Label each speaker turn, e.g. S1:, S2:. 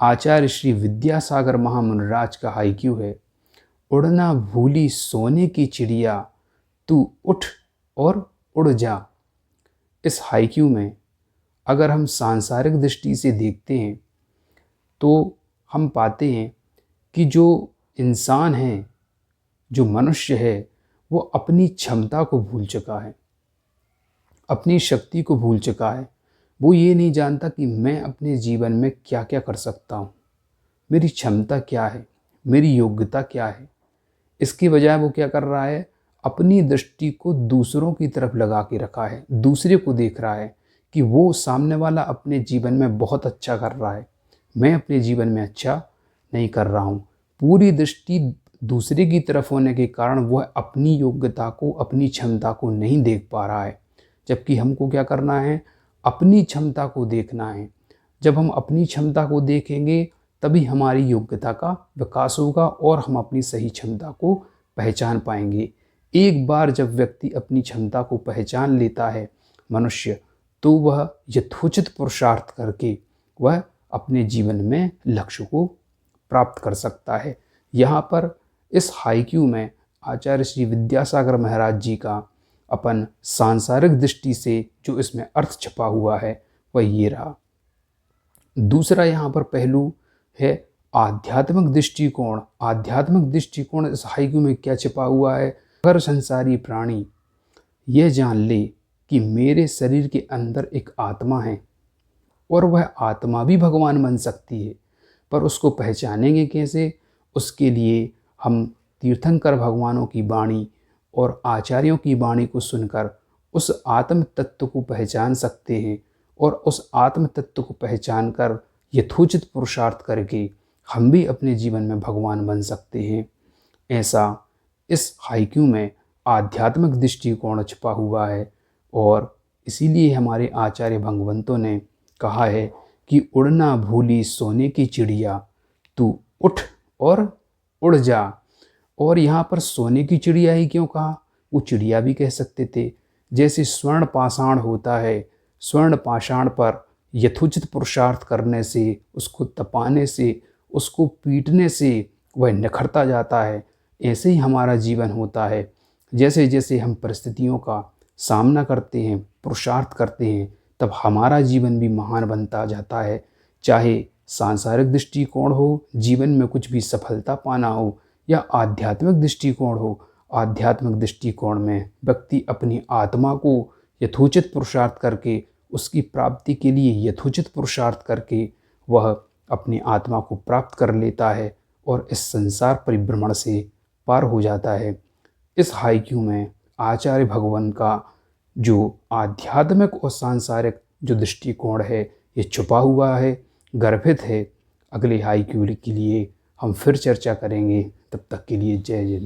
S1: आचार्य श्री विद्यासागर महामुनिराज का हाइक्यू है, उड़ना भूली सोने की चिड़िया, तू उठ और उड़ जा। इस हाइक्यू में अगर हम सांसारिक दृष्टि से देखते हैं तो हम पाते हैं कि जो इंसान है, जो मनुष्य है, वो अपनी क्षमता को भूल चुका है, अपनी शक्ति को भूल चुका है। वो ये नहीं जानता कि मैं अपने जीवन में क्या क्या कर सकता हूँ, मेरी क्षमता क्या है, मेरी योग्यता क्या है। इसकी बजाय वो क्या कर रहा है, अपनी दृष्टि को दूसरों की तरफ लगा के रखा है, दूसरे को देख रहा है कि वो सामने वाला अपने जीवन में बहुत अच्छा कर रहा है, मैं अपने जीवन में अच्छा नहीं कर रहा हूँ। पूरी दृष्टि दूसरे की तरफ होने के कारण वह अपनी योग्यता को, अपनी क्षमता को नहीं देख पा रहा है। जबकि हमको क्या करना है, अपनी क्षमता को देखना है। जब हम अपनी क्षमता को देखेंगे तभी हमारी योग्यता का विकास होगा और हम अपनी सही क्षमता को पहचान पाएंगे। एक बार जब व्यक्ति अपनी क्षमता को पहचान लेता है मनुष्य, तो वह यथोचित पुरुषार्थ करके वह अपने जीवन में लक्ष्य को प्राप्त कर सकता है। यहाँ पर इस हाइक्यू में आचार्य श्री विद्यासागर महाराज जी का अपन सांसारिक दृष्टि से जो इसमें अर्थ छपा हुआ है वह ये रहा। दूसरा यहाँ पर पहलू है आध्यात्मिक दृष्टिकोण। आध्यात्मिक दृष्टिकोण इस हाइक्यू में क्या छिपा हुआ है, अगर संसारी प्राणी यह जान ले कि मेरे शरीर के अंदर एक आत्मा है और वह आत्मा भी भगवान बन सकती है, पर उसको पहचानेंगे कैसे? उसके लिए हम तीर्थंकर भगवानों की वाणी और आचार्यों की वाणी को सुनकर उस आत्म तत्व को पहचान सकते हैं और उस आत्म तत्व को पहचान कर यथोचित पुरुषार्थ करके हम भी अपने जीवन में भगवान बन सकते हैं। ऐसा इस हाइक्यू में आध्यात्मिक दृष्टिकोण छिपा हुआ है और इसीलिए हमारे आचार्य भगवंतों ने कहा है कि उड़ना भूली सोने की चिड़िया, तू उठ और उड़ जा। और यहाँ पर सोने की चिड़िया ही क्यों कहा, वो चिड़िया भी कह सकते थे। जैसे स्वर्ण पाषाण होता है, स्वर्ण पाषाण पर यथोचित पुरुषार्थ करने से, उसको तपाने से, उसको पीटने से वह निखरता जाता है, ऐसे ही हमारा जीवन होता है। जैसे जैसे हम परिस्थितियों का सामना करते हैं, पुरुषार्थ करते हैं, तब हमारा जीवन भी महान बनता जाता है। चाहे सांसारिक दृष्टिकोण हो, जीवन में कुछ भी सफलता पाना हो, या आध्यात्मिक दृष्टिकोण हो। आध्यात्मिक दृष्टिकोण में व्यक्ति अपनी आत्मा को यथोचित पुरुषार्थ करके, उसकी प्राप्ति के लिए यथोचित पुरुषार्थ करके वह अपनी आत्मा को प्राप्त कर लेता है और इस संसार परिभ्रमण से पार हो जाता है। इस हाइक्यू में आचार्य भगवान का जो आध्यात्मिक और सांसारिक जो दृष्टिकोण है ये छुपा हुआ है, गर्भित है। अगले हाइक्यू के लिए हम फिर चर्चा करेंगे। तब तक के लिए जय जय।